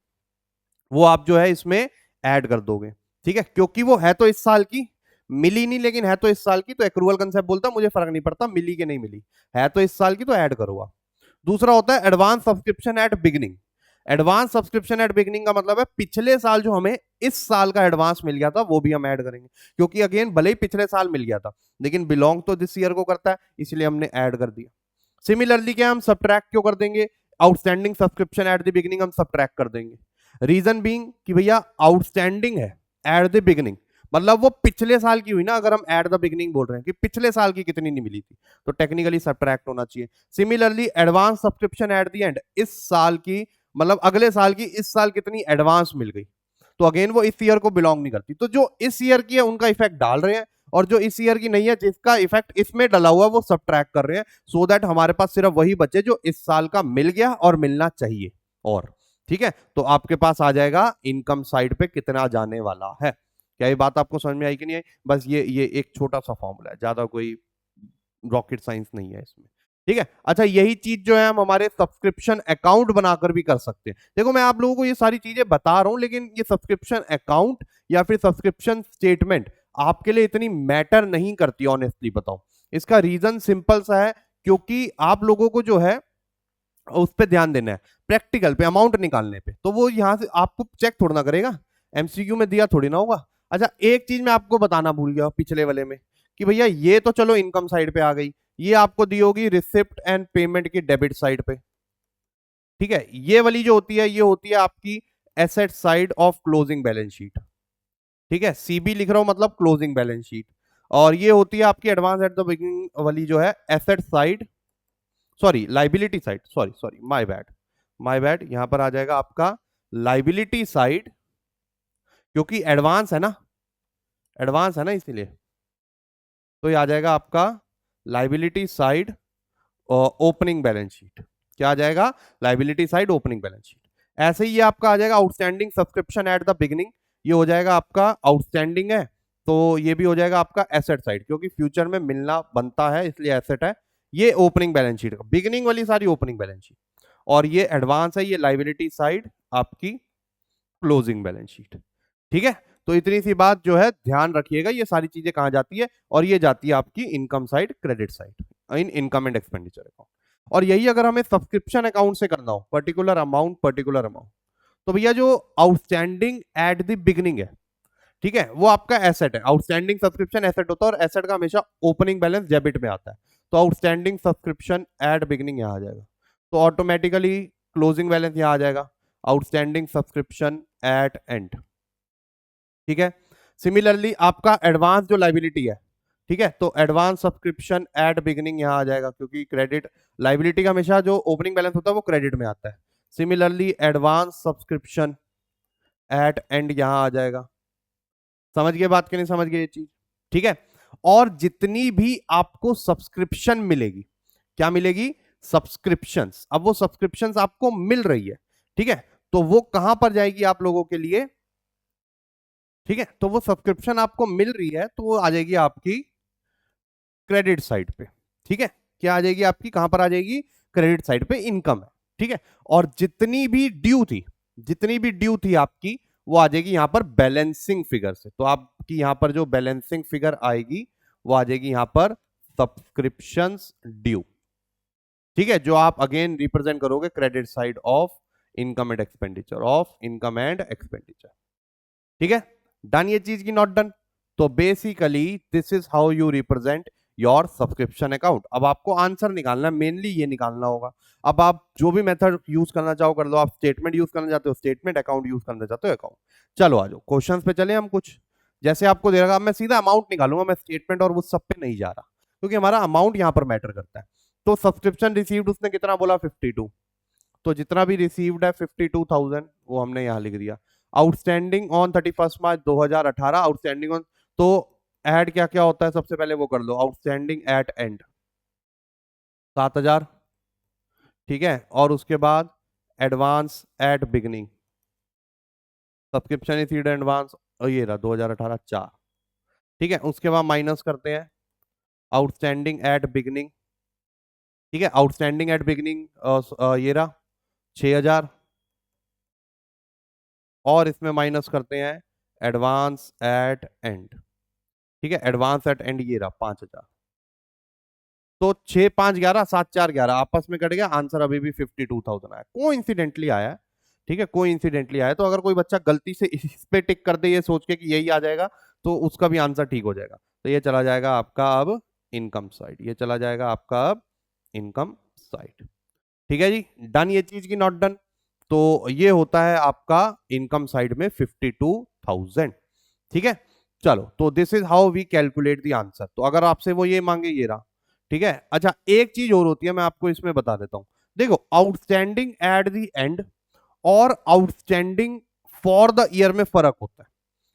वो आप जो है इसमें ऐड कर दोगे। ठीक है, क्योंकि वो है तो इस साल की, मिली नहीं लेकिन है तो इस साल की, तो एक्रूअल कंसेप्ट बोलता मुझे फर्क नहीं पड़ता मिली कि नहीं मिली, है तो इस साल की, तो ऐड करो आप। दूसरा होता है advance subscription eight beginning. Advance subscription eight beginning का मतलब है पिछले साल जो हमें इस साल का एडवांस मिल गया था वो भी हम ऐड करेंगे, क्योंकि अगेन भले ही पिछले साल मिल गया था लेकिन बिलोंग तो दिस ईयर को करता है, इसलिए हमने ऐड कर दिया। सिमिलरली क्या हम सब्ट्रैक्ट क्यों कर देंगे, outstanding subscription at the beginning हम सब्ट्रैक्ट कर देंगे। रीजन बीइंग कि भैया आउटस्टैंडिंग है एट द बिगिनिंग, मतलब वो पिछले साल की हुई ना, अगर हम एट द बिगिनिंग बोल रहे हैं कि पिछले साल की कितनी नहीं मिली थी, तो टेक्निकली सब्ट्रैक्ट होना चाहिए। Similarly advance subscription at the and, इस साल की मतलब अगले साल की इस साल कितनी एडवांस मिल गई, तो अगेन वो इस ईयर को बिलोंग नहीं करती, तो जो इस ईयर की है उनका इफेक्ट डाल रहे हैं, और जो इस ईयर की नहीं है जिसका इफेक्ट इसमें डला हुआ है वो सब ट्रैक कर रहे हैं, सो दैट हमारे पास सिर्फ वही बचे जो इस साल का मिल गया और मिलना चाहिए। और ठीक है, तो आपके पास आ जाएगा इनकम साइड पे कितना जाने वाला है। क्या ये बात आपको समझ में आई कि नहीं आई? बस ये एक छोटा सा फॉर्मूला है, ज्यादा कोई रॉकेट साइंस नहीं है इसमें। ठीक है, अच्छा यही चीज जो है हम हमारे सब्सक्रिप्शन अकाउंट बनाकर भी कर सकते हैं। देखो मैं आप लोगों को ये सारी चीजें बता रहा हूं, लेकिन ये सब्सक्रिप्शन अकाउंट या फिर सब्सक्रिप्शन स्टेटमेंट आपके लिए इतनी मैटर नहीं करती, ऑनेस्टली बताऊं। इसका रीजन सिंपल सा है, क्योंकि आप लोगों को जो है उस पर ध्यान देना है, प्रैक्टिकल पे अमाउंट निकालने पे, तो वो यहां से आपको चेक थोड़ा ना करेगा, एमसीक्यू में दिया थोड़ी ना होगा। अच्छा एक चीज मैं आपको बताना भूल गया पिछले वाले में, कि भैया ये तो चलो इनकम साइड पे आ गई, ये आपको दी होगी रिसिप्ट एंड पेमेंट की डेबिट साइड पे। ठीक है, ये वाली जो होती है ये होती है आपकी asset side of closing balance sheet. ठीक है, सीबी लिख रहा हूं मतलब क्लोजिंग बैलेंस शीट, और ये होती है आपकी एडवांस एट द बिगिनिंग वाली जो है asset side, sorry liability side, sorry sorry my bad, यहां पर आ जाएगा आपका लाइबिलिटी साइड, क्योंकि एडवांस है ना इसीलिए, तो ये आ जाएगा आपका liability side opening balance sheet. क्या आ जाएगा? Liability side opening balance sheet. ऐसे ही ये आपका आ जाएगा outstanding subscription at the beginning, ये हो जाएगा आपका आउटस्टैंडिंग है, तो ये भी हो जाएगा आपका एसेट साइड, क्योंकि फ्यूचर में मिलना बनता है इसलिए एसेट है। ये ओपनिंग बैलेंस शीट, बिगिनिंग वाली सारी ओपनिंग बैलेंस शीट, और ये एडवांस है, ये लाइबिलिटी साइड आपकी क्लोजिंग बैलेंस शीट। ठीक है, तो इतनी सी बात जो है ध्यान रखिएगा, ये सारी चीजें कहां जाती है, और ये जाती है आपकी income side credit side. In income and expenditure account. और यही अगर हमें सब्सक्रिप्शन अकाउंट से करना हो, पर्टिकुलर अमाउंट, तो भैया जो आउटस्टैंडिंग एट द बिगनिंग है, ठीक है, वो आपका एसेट है। आउटस्टैंडिंग सब्सक्रिप्शन एसेट होता है, और एसेट का हमेशा ओपनिंग बैलेंस डेबिट में आता है। तो आउटस्टैंडिंग सब्सक्रिप्शन एट बिगनिंग यहां आ जाएगा, तो ऑटोमेटिकली क्लोजिंग बैलेंस यहां आ जाएगा, आउटस्टैंडिंग सब्सक्रिप्शन एट एंड। ठीक है, सिमिलरली आपका एडवांस जो लाइबिलिटी है, ठीक है, तो एडवांस सब्सक्रिप्शन एट बिगनिंग यहां आ जाएगा, क्योंकि क्रेडिट लाइबिलिटी का हमेशा जो ओपनिंग बैलेंस होता है वो क्रेडिट में आता है। Similarly advance subscription eight and यहां आ जाएगा। समझ गए बात कि नहीं समझ गए ये चीज? ठीक है, और जितनी भी आपको सब्सक्रिप्शन मिलेगी, क्या मिलेगी? सब्सक्रिप्शंस। अब वो सब्सक्रिप्शंस आपको मिल रही है, ठीक है, तो वो कहां पर जाएगी आप लोगों के लिए? ठीक है, तो वो सब्सक्रिप्शन आपको मिल रही है, तो वो आ जाएगी आपकी क्रेडिट साइड पे। ठीक है, क्या आ जाएगी आपकी, कहां पर आ जाएगी? क्रेडिट साइड पे इनकम है। ठीक है, और जितनी भी ड्यू थी आपकी, वो आ जाएगी यहां पर बैलेंसिंग फिगर से। तो आपकी यहां पर जो बैलेंसिंग फिगर आएगी, वो आ जाएगी यहां पर सब्सक्रिप्शंस ड्यू। ठीक है, जो आप अगेन रिप्रेजेंट करोगे credit side of income and expenditure. ठीक है, डन ये चीज की, नॉट डन? तो basically this is how you represent your subscription account. अब आपको आंसर निकालना है, मेनली ये निकालना होगा। अब आप जो भी मेथड यूज करना चाहो कर लो, आप स्टेटमेंट यूज करना चाहते हो स्टेटमेंट, अकाउंट यूज करना चाहते हो अकाउंट। चलो आ जाओ क्वेश्चंस पे चले हम कुछ। जैसे आपको दे रहा, मैं सीधा अमाउंट निकालूंगा, मैं स्टेटमेंट और वो सब पे नहीं जा रहा, क्योंकि हमारा अमाउंट यहां पर मैटर करता है। तो सब्सक्रिप्शन रिसीव्ड उसने कितना बोला? 52। तो जितना भी रिसीव्ड है 52,000 वो हमने यहां लिख दिया। Outstanding on 31 March 2018, outstanding on, तो ऐड क्या क्या होता है सबसे पहले वो कर लो। आउटस्टैंडिंग एट एंड 7,000, ठीक है, और उसके बाद advance at beginning, subscription received advance, और ये रहा 2018 4। ठीक है, उसके बाद माइनस करते हैं आउटस्टैंडिंग एट बिगनिंग। ठीक है, आउटस्टैंडिंग एट बिगनिंग ये रहा 6,000, और इसमें माइनस करते हैं एडवांस एट एंड। ठीक है, एडवांस एट एंड ये रहा 5,000। तो 6 5 11 7 4 11 आपस में कट गया, आंसर अभी भी 52,000 आया। कोइंसिडेंटली आया, ठीक है, कोइंसिडेंटली आया। तो अगर कोई बच्चा गलती से इस पे टिक कर दे ये सोच के कि यही आ जाएगा, तो उसका भी आंसर ठीक हो जाएगा। तो ये चला जाएगा आपका अब इनकम साइड, ये चला जाएगा आपका अब इनकम साइड। ठीक है जी, डन ये चीज की, नॉट डन? तो ये होता है आपका इनकम साइड में 52,000। ठीक है, चलो, तो this is how we calculate the answer. तो अगर आपसे वो ये मांगे, ये रहा। ठीक है, अच्छा एक चीज और होती है, मैं आपको इसमें बता देता हूं। देखो, आउटस्टैंडिंग एट द एंड और आउटस्टैंडिंग फॉर द ईयर में फर्क होता है।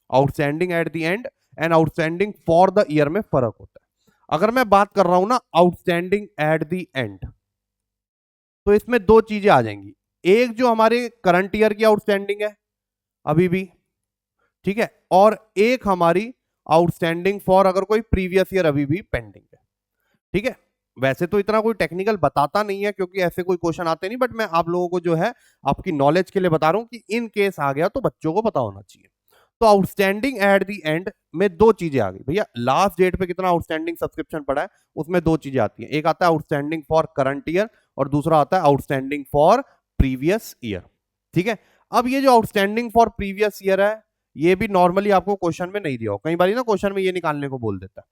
Outstanding at the and and outstanding for the year में फर्क होता है। अगर मैं बात कर रहा हूं ना आउटस्टैंडिंग एट द एंड, तो इसमें दो चीजें आ जाएंगी। एक जो हमारे करंट ईयर की आउटस्टैंडिंग है अभी भी, ठीक है, और एक हमारी आउटस्टैंडिंग फॉर अगर कोई प्रीवियस ईयर अभी भी पेंडिंग है। ठीक है, वैसे तो इतना कोई टेक्निकल बताता नहीं है, क्योंकि ऐसे कोई क्वेश्चन आते नहीं, बट मैं आप लोगों को जो है आपकी नॉलेज के लिए बता रहा हूं कि इन केस आ गया तो बच्चों को पता होना चाहिए। तो आउटस्टैंडिंग एट द एंड में दो चीजें आ गई भैया। लास्ट डेट पे कितना आउटस्टैंडिंग सब्सक्रिप्शन पड़ा है, उसमें दो चीजें आती हैं। एक आता है आउटस्टैंडिंग फॉर करंट ईयर, और दूसरा आता है आउटस्टैंडिंग फॉर प्रीवियस ईयर। ठीक है, अब ये जो आउटस्टैंडिंग फॉर प्रीवियस ईयर है, ये भी नॉर्मली आपको क्वेश्चन में नहीं दिया हो। कई बार ना क्वेश्चन में ये निकालने को बोल देता है,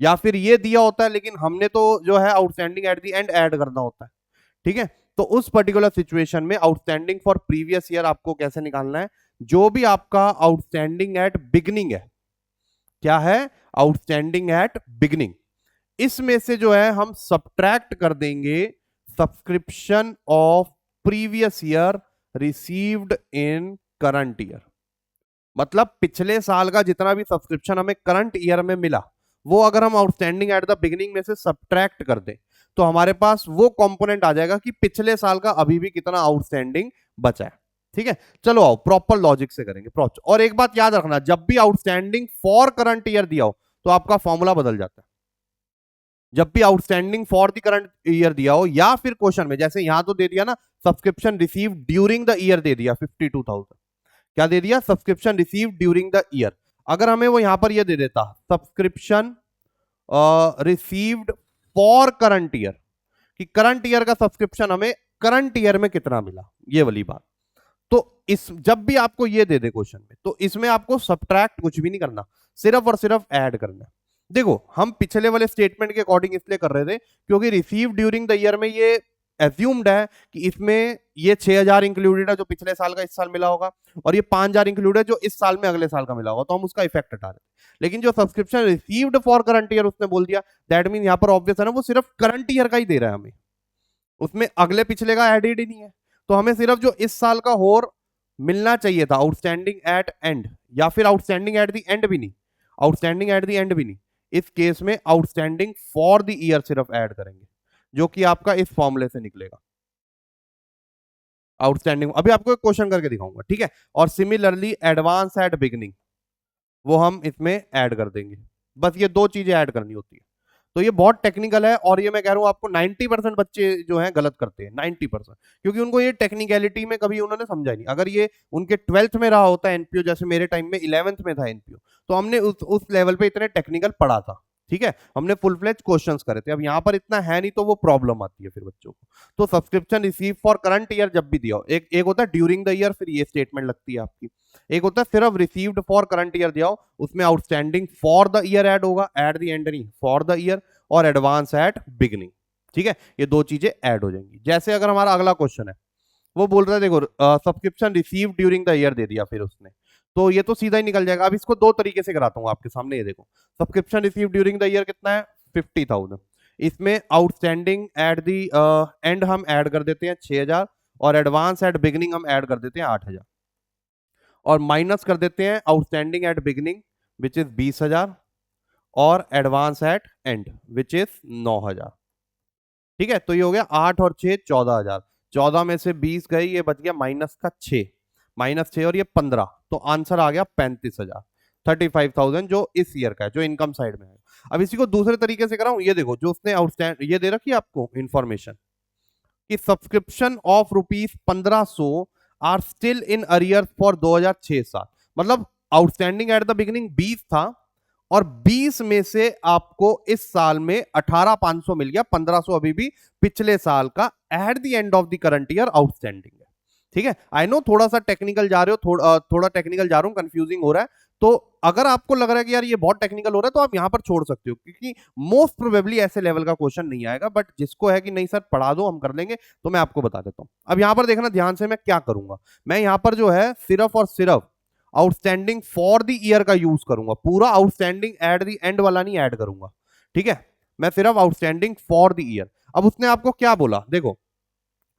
या फिर ये दिया होता है लेकिन हमने तो जो है outstanding at the and add करना होता है। ठीक है, तो उस पर्टिकुलर सिचुएशन में आउटस्टैंडिंग फॉर प्रीवियस ईयर आपको कैसे निकालना है? जो भी आपका आउटस्टैंडिंग एट बिगनिंग है, क्या है? आउटस्टैंडिंग एट बिगनिंग, इसमें से जो है हम सब्ट्रैक्ट कर देंगे subscription of previous year received in current year. मतलब पिछले साल का जितना भी सब्सक्रिप्शन हमें करंट ईयर में मिला, वो अगर हम आउटस्टैंडिंग एट द बिगिनिंग में से सब्ट्रैक्ट कर दें, तो हमारे पास वो कंपोनेंट आ जाएगा कि पिछले साल का अभी भी कितना आउटस्टैंडिंग बचा है। ठीक है, चलो आओ प्रॉपर लॉजिक से करेंगे। और एक बात याद रखना, जब भी आउटस्टैंडिंग फॉर करंट ईयर दिया हो तो आपका फॉर्मूला बदल जाता है। जब भी outstanding for the current year दिया हो, या फिर क्वेश्चन में जैसे यहां तो दे दिया ना, subscription receive during the year दे दिया 52,000, क्या दे दिया? Subscription receive during the year. अगर हमें वो यहां पर ये दे देता subscription received for current year, कि करंट ईयर का सब्सक्रिप्शन हमें करंट ईयर में कितना मिला, ये वाली बात। तो इस जब भी आपको ये दे दे क्वेश्चन में, तो इसमें आपको सब्ट्रैक्ट कुछ भी नहीं करना, सिर्फ और सिर्फ ऐड करना है। देखो हम पिछले वाले स्टेटमेंट के अकॉर्डिंग इसलिए कर रहे थे क्योंकि रिसीव ड्यूरिंग द ईयर में ये एज्यूम्ड है कि इसमें ये 6,000 इंक्लूडेड है जो पिछले साल का इस साल मिला होगा, और ये 5,000 इंक्लूडेड है जो इस साल में अगले साल का मिला होगा, तो हम उसका इफेक्ट हटा रहे। लेकिन जो subscription received for current year उसने बोल दिया, दैट मीन यहाँ पर ऑब्वियस है ना, वो सिर्फ करंट ईयर का ही दे रहा है हमें, उसमें अगले पिछले का एडेड ही नहीं है। तो हमें सिर्फ जो इस साल का और मिलना चाहिए था आउटस्टैंडिंग एट एंड, या फिर आउटस्टैंडिंग एट द एंड भी नहीं, आउटस्टैंडिंग एट द एंड भी नहीं, इस केस में आउटस्टैंडिंग फॉर द ईयर सिर्फ ऐड करेंगे, जो कि आपका इस फॉर्मूले से निकलेगा आउटस्टैंडिंग। अभी आपको एक क्वेश्चन करके दिखाऊंगा, ठीक है। और सिमिलरली एडवांस एट बिगिनिंग, वो हम इसमें ऐड कर देंगे। बस ये दो चीजें ऐड करनी होती है। तो ये बहुत टेक्निकल है, और ये मैं कह रहा हूं आपको 90% बच्चे जो हैं गलत करते हैं, 90%, क्योंकि उनको ये टेक्निकलिटी में कभी उन्होंने समझा नहीं। अगर ये उनके 12th में रहा होता एनपीओ, जैसे मेरे टाइम में 11th में था एनपीओ, तो हमने उस लेवल पे इतने टेक्निकल पढ़ा था, ठीक है, हमने फुल फ्लेज क्वेश्चंस करे थे। अब यहाँ पर इतना है नहीं, तो वो प्रॉब्लम आती है फिर बच्चों को। तो subscription receive for current year जब भी दिया हो, एक होता है ड्यूरिंग द ईयर, फिर ये स्टेटमेंट लगती है आपकी। एक होता है सिर्फ रिसीव्ड फॉर करंट ईयर दिया हो, उसमें outstanding for the year add होगा, एट द एंड नहीं, फॉर द ईयर, और एडवांस एट बिगिनिंग, ठीक है, ये दो चीजें ऐड हो जाएंगी। जैसे अगर हमारा अगला क्वेश्चन है, वो बोल रहा है देखो subscription receive during the year दे दिया फिर उसने, तो ये तो सीधा ही निकल जाएगा। अब इसको दो तरीके से कराता हूं आपके सामने, ये देखो subscription receive during the year कितना है 50,000, इसमें आउटस्टैंडिंग एट दी एंड हम ऐड कर देते हैं 6,000, और एडवांस एट बिगिनिंग हम ऐड कर देते हैं 8,000, और माइनस कर देते हैं outstanding at beginning which is 20,000, और advance at and which is 9,000, ठीक है। तो ये हो गया 8 और 6 14,000, 14 में से 20 गई, ये बच गया माइनस का 6, माइनस 6 और ये 15, तो आंसर आ गया 35,000, 35,000 जो इस ईयर का है, जो इनकम साइड में है। अब इसी को दूसरे तरीके से कराऊं, ये देखो जो उसने आउटस्टैंड ये दे रखी है आपको इंफॉर्मेशन कि subscription of ₹1500 are still in arrear for 2006-7, मतलब आउटस्टैंडिंग एट द बिगिनिंग 20 था, और 20 में से आपको इस साल में 18,500 मिल गया, 1,500 अभी भी पिछले साल का eight the end of the current year outstanding है, ठीक है। आई नो थोड़ा सा टेक्निकल जा रहे हो, थोड़ा टेक्निकल जा रहा हूं, कंफ्यूजिंग हो रहा है, तो अगर आपको लग रहा है कि यार ये बहुत टेक्निकल हो रहा है, तो आप यहां पर छोड़ सकते हो, क्योंकि मोस्ट प्रोबेबली ऐसे लेवल का क्वेश्चन नहीं आएगा। बट जिसको है कि नहीं सर पढ़ा दो हम कर लेंगे, तो मैं आपको बता देता हूं। अब यहां पर देखना ध्यान से, मैं क्या करूंगा, मैं यहां पर जो है सिर्फ और सिर्फ आउटस्टैंडिंग फॉर द ईयर का यूज करूंगा, पूरा आउटस्टैंडिंग एट द एंड वाला नहीं ऐड करूंगा, ठीक है। मैं सिर्फ आउटस्टैंडिंग फॉर द ईयर। अब उसने आपको क्या बोला, देखो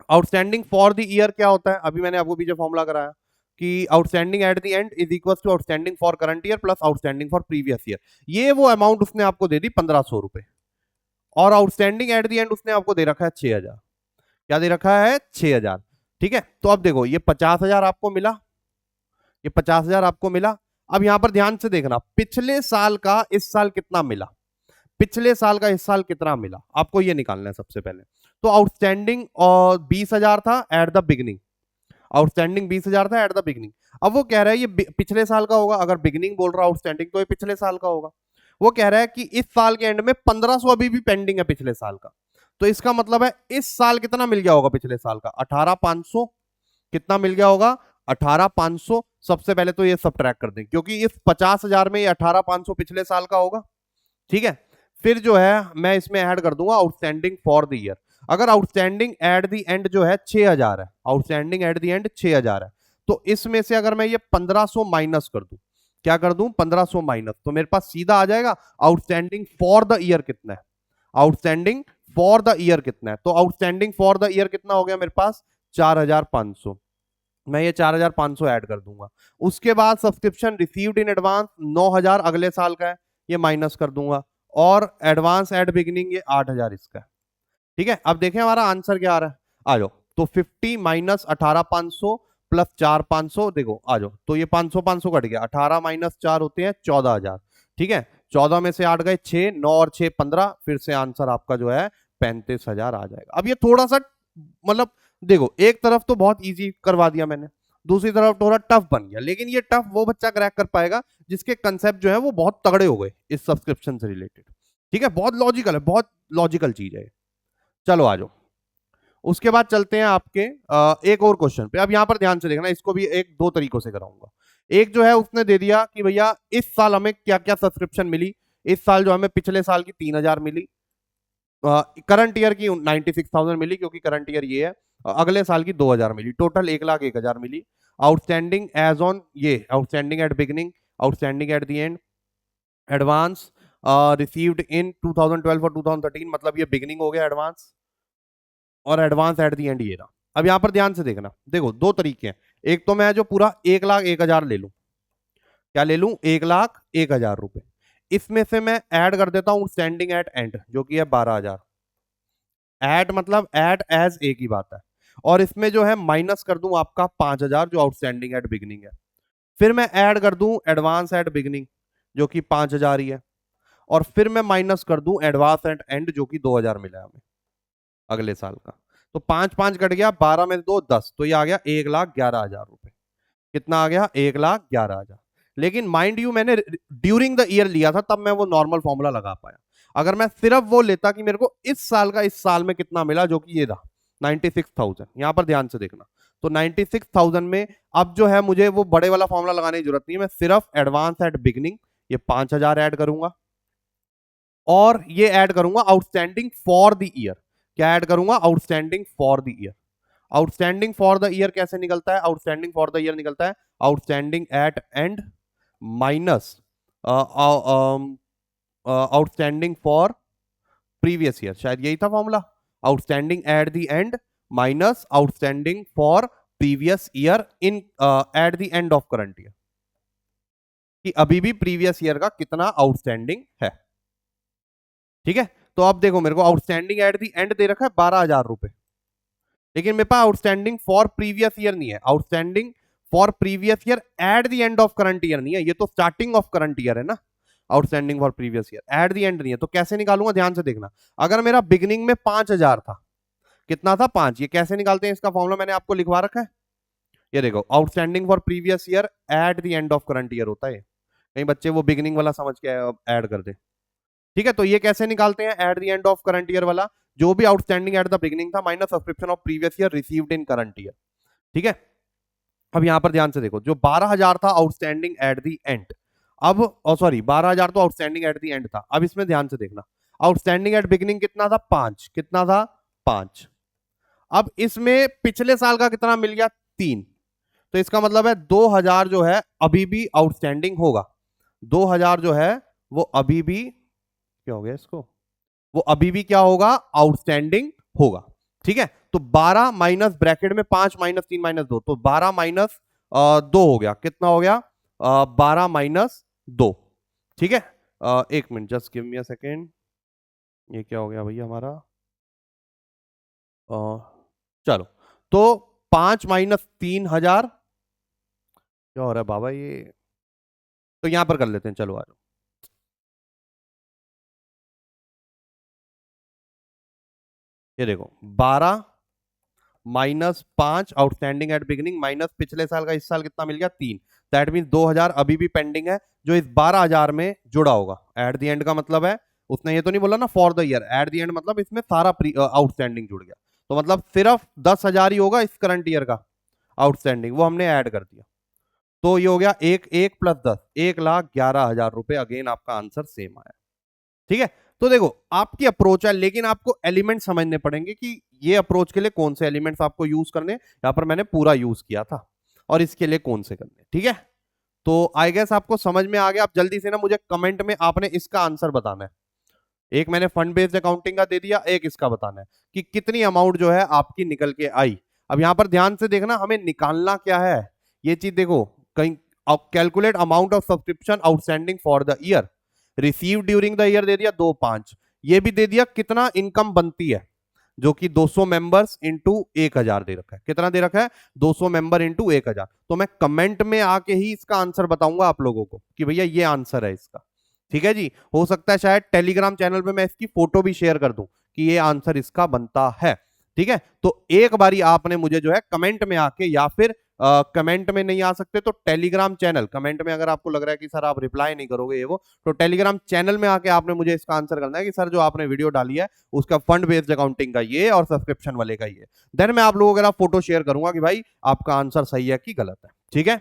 आउटस्टैंडिंग फॉर द ईयर क्या होता है, अभी मैंने आपको पीछे फॉर्मूला कराया कि outstanding at the end is equal to outstanding for current year plus outstanding for previous year. ये वो अमाउंट उसने आपको दे दी 1,500 रुपए, और आउटस्टैंडिंग एट द एंड उसने आपको दे रखा है 6,000। क्या दे रखा है 6,000, ठीक है। तो अब देखो ये 50,000 आपको मिला, ये 50,000 आपको मिला। अब यहां पर ध्यान से देखना, पिछले साल का इस साल कितना मिला, पिछले साल का इस साल कितना मिला, आपको ये निकालना है सबसे पहले। तो आउटस्टैंडिंग और 20,000 था एट द बिगिनिंग, आउटस्टैंडिंग 20,000 था एट द बिगिनिंग। अब वो कह रहा है ये पिछले साल का होगा, अगर बिगिनिंग बोल रहा है आउटस्टैंडिंग, तो ये पिछले साल का होगा। वो कह रहा है कि इस साल के एंड में 1,500 अभी भी पेंडिंग है पिछले साल का, तो इसका मतलब है इस साल कितना मिल गया होगा पिछले साल का 18,500, कितना मिल गया होगा 18,500। सबसे पहले तो ये सब्ट्रैक्ट कर दें, क्योंकि इस 50,000 में ये 18,500 पिछले साल का होगा, ठीक है। फिर जो है मैं इसमें ऐड कर दूंगा आउटस्टैंडिंग फॉर द ईयर। अगर आउटस्टैंडिंग एट द एंड जो है 6,000 है, आउटस्टैंडिंग एट द एंड 6,000 है, तो इसमें से अगर मैं ये 1,500 माइनस कर दूं, क्या कर दूं 1,500 माइनस, तो मेरे पास सीधा आ जाएगा आउटस्टैंडिंग फॉर द ईयर कितना है, आउटस्टैंडिंग फॉर द ईयर कितना है। तो आउटस्टैंडिंग फॉर द ईयर कितना हो गया मेरे पास 4,500, मैं ये 4,500 ऐड कर दूंगा। उसके बाद सब्सक्रिप्शन रिसीव्ड इन एडवांस 9,000 अगले साल का है, ये माइनस कर दूंगा, और एडवांस एट बिगिनिंग ये 8,000 इसका है, ठीक है। अब देखें हमारा आंसर क्या आ रहा है, आ जाओ। तो 50 माइनस 18,500 प्लस 4,500, देखो आ जाओ, तो ये 500 500 कट गया, 18 माइनस 4 होते हैं 14,000, ठीक है। 14 में से 8 गए 6, 9 और 6 15, फिर से आंसर आपका जो है 35,000 आ जाएगा। अब ये थोड़ा सा मतलब देखो, एक तरफ तो बहुत इजी करवा दिया मैंने, दूसरी तरफ थोड़ा टफ बन गया, लेकिन ये टफ वो बच्चा क्रैक कर पाएगा जिसके कंसेप्ट जो है वो बहुत तगड़े हो गए इस सब्सक्रिप्शन से रिलेटेड। ठीक है, बहुत लॉजिकल है, बहुत लॉजिकल चीज है। चलो आ जाओ, उसके बाद चलते हैं आपके एक और क्वेश्चन पे। अब यहां पर ध्यान से देखना, इसको भी एक दो तरीकों से कराऊंगा। एक जो है उसने दे दिया कि भैया इस साल हमें क्या क्या सब्सक्रिप्शन मिली। इस साल जो हमें पिछले साल की 3000 मिली, करंट ईयर की 96,000 मिली क्योंकि करंट ईयर ये है, अगले साल की 2000 मिली, टोटल 1,01,000 मिली। आउटस्टैंडिंग एज ऑन, ये outstanding at beginning, outstanding at the end, advance received in 2012 और 2013, मतलब ये बिगिनिंग हो गया एडवांस, और एडवांस एट दी एंड ये रहा। अब यहां पर ध्यान से देखना, देखो दो तरीके हैं। एक तो मैं जो पूरा 1,01,000 ले लूं, क्या ले लूं, 1,01,000 रुपए, इसमें से मैं ऐड कर देता हूं स्टैंडिंग एट एंड जो कि है 12,000। एट मतलब एट एज ए की बात है, और इसमें जो है माइनस कर दूं आपका 5,000 जो आउटस्टैंडिंग एट बिगिनिंग है। फिर मैं ऐड कर दूं एडवांस एट बिगिनिंग जो कि 5,000 ही है, और फिर मैं माइनस कर दूं एडवांस एट एंड जो कि 2,000 मिला है हमें अगले साल का। तो 5 5 कट गया, 12 में 2 10, तो ये आ गया 1,11,000 रुपए। कितना आ गया, 1,11,000। लेकिन माइंड यू मैंने ड्यूरिंग द ईयर लिया था, तब मैं वो नॉर्मल फॉर्मूला लगा पाया। अगर मैं सिर्फ वो लेता कि मेरे को इस साल का इस साल में कितना मिला, जो कि ये रहा 96,000, यहां पर ध्यान से देखना। तो 96,000 में अब जो है मुझे वो बड़े वाला फॉर्मूला लगाने की जरूरत नहीं है, मैं सिर्फ एडवांस एट बिगिनिंग ये 5,000 ऐड करूंगा, और ये ऐड करूंगा आउटस्टैंडिंग फॉर द ईयर। क्या ऐड करूंगा, outstanding for the year. Outstanding for the year कैसे निकलता है, आउटस्टैंडिंग फॉर द ईयर निकलता है outstanding at and minus outstanding for previous year, शायद यही था formula. Outstanding at the and minus outstanding for previous year in eight the end of current year, कि अभी भी प्रीवियस ईयर का कितना आउटस्टैंडिंग है। ठीक है, तो अब देखो मेरे को outstanding at the and they रखा है 12,000 रुपए, लेकिन मेरे पास आउटस्टैंडिंग फॉर प्रीवियस ईयर नहीं है। Outstanding for previous year eight the end of current year नहीं है, ये तो स्टार्टिंग ऑफ करंट ईयर है ना। Outstanding for previous year eight the and नहीं है, तो कैसे निकालूंगा, ध्यान से देखना। अगर मेरा बिगिनिंग में 5,000 था, कितना था 5, ये कैसे निकालते हैं, इसका फॉर्मूला मैंने आपको लिखवा रखा है। ये देखो, outstanding for previous year eight the end of current year होता है। कहीं बच्चे वो बिगिनिंग वाला समझ के ऐड कर दे। ठीक है, तो ये कैसे निकालते हैं, eight the end of current year वाला, जो भी आउटस्टैंडिंग एट द बिगिनिंग था minus subscription of previous year received in current year. ठीक है, अब यहां पर ध्यान से देखो, जो 12,000 था आउटस्टैंडिंग एट द एंड, अब सॉरी 12,000 तो आउटस्टैंडिंग एट द एंड था। अब इसमें ध्यान से देखना, आउटस्टैंडिंग एट बिगिनिंग कितना था, 5, कितना था 5। अब इसमें पिछले साल का कितना मिल गया, 3, तो इसका मतलब है 2,000 जो है अभी भी आउटस्टैंडिंग होगा। 2,000 जो है वो अभी भी, क्या हो गया इसको, वो अभी भी क्या होगा, आउटस्टैंडिंग होगा। ठीक है, तो 12 माइनस ब्रैकेट में 5 माइनस 3 माइनस 2, तो 12 माइनस 2 हो गया, कितना हो गया, 12 माइनस 2। ठीक है, एक minute, just give me a second, ये क्या हो गया भैया हमारा, चलो, तो 5 माइनस 3,000, क्या हो रहा है बाबा ये, तो यहां पर कर लेते हैं, चलो आ जाओ। ये देखो 12 minus 5 outstanding at beginning minus पिछले साल का इस साल कितना मिल गया, 3, दैट मीन 2,000 अभी भी पेंडिंग है, जो इस 12,000 में जुड़ा होगा। एट द एंड का मतलब है, उसने ये तो नहीं बोला ना for the year, eight the and मतलब इसमें सारा आउटस्टैंडिंग जुड़ गया, तो मतलब सिर्फ 10,000 ही होगा इस करंट ईयर का आउटस्टैंडिंग, वो हमने ऐड कर दिया। तो ये हो गया 1 प्लस 10, 1,11,000 रुपए। अगेन आपका आंसर सेम आया। ठीक है, तो देखो आपकी अप्रोच है, लेकिन आपको एलिमेंट समझने पड़ेंगे कि ये अप्रोच के लिए कौन से एलिमेंट्स आपको यूज करने, यहां पर मैंने पूरा यूज किया था, और इसके लिए कौन से करने। ठीक है, तो आई गेस आपको समझ में आ गया। आप जल्दी से ना मुझे कमेंट में आपने इसका आंसर बताना है। एक मैंने फंड बेस्ड अकाउंटिंग का दे दिया, एक इसका बताना है कि कितनी अमाउंट जो है आपकी निकल के आई। अब यहां पर ध्यान से देखना, हमें निकालना क्या है, ये चीज देखो कहीं, calculate amount of subscription outstanding for the year receive during the year दे दिया 2,5, ये भी दे दिया कितना इनकम बनती है, जो कि 200 मेंबर्स इंटू 1,000 दे रखा है। कितना दे रखा है, 200 मेंबर इंटू 1,000। तो मैं कमेंट में आके ही इसका आंसर बताऊंगा आप लोगों को कि भैया ये आंसर है इसका। ठीक है जी, हो सकता है शायद टेलीग्राम चैनल पे मैं इसकी फोटो भी शेयर कर दूं कि ये आंसर इसका बनता है। ठीक है, तो एक बारी आपने मुझे जो है कमेंट में आके या फिर कमेंट में नहीं आ सकते तो टेलीग्राम चैनल, कमेंट में अगर आपको लग रहा है कि सर आप रिप्लाई नहीं करोगे ये वो, तो टेलीग्राम चैनल में आके आपने मुझे इसका आंसर करना है कि सर जो आपने वीडियो डाली है उसका फंड बेस्ड अकाउंटिंग का ये और सब्सक्रिप्शन वाले का ये, देन मैं आप लोगों के साथ फोटो शेयर करूंगा कि भाई आपका आंसर सही है कि गलत है। ठीक है,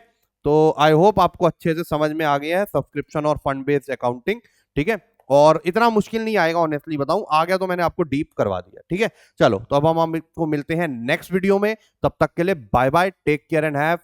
तो आई होप आपको अच्छे से समझ में आ गया है सब्सक्रिप्शन और फंड बेस्ड अकाउंटिंग। ठीक है, और इतना मुश्किल नहीं आएगा, ऑनेस्टली बताऊं, आ गया तो मैंने आपको डीप करवा दिया। ठीक है, चलो तो अब हम आपको मिलते हैं नेक्स्ट वीडियो में, तब तक के लिए bye bye, take care and have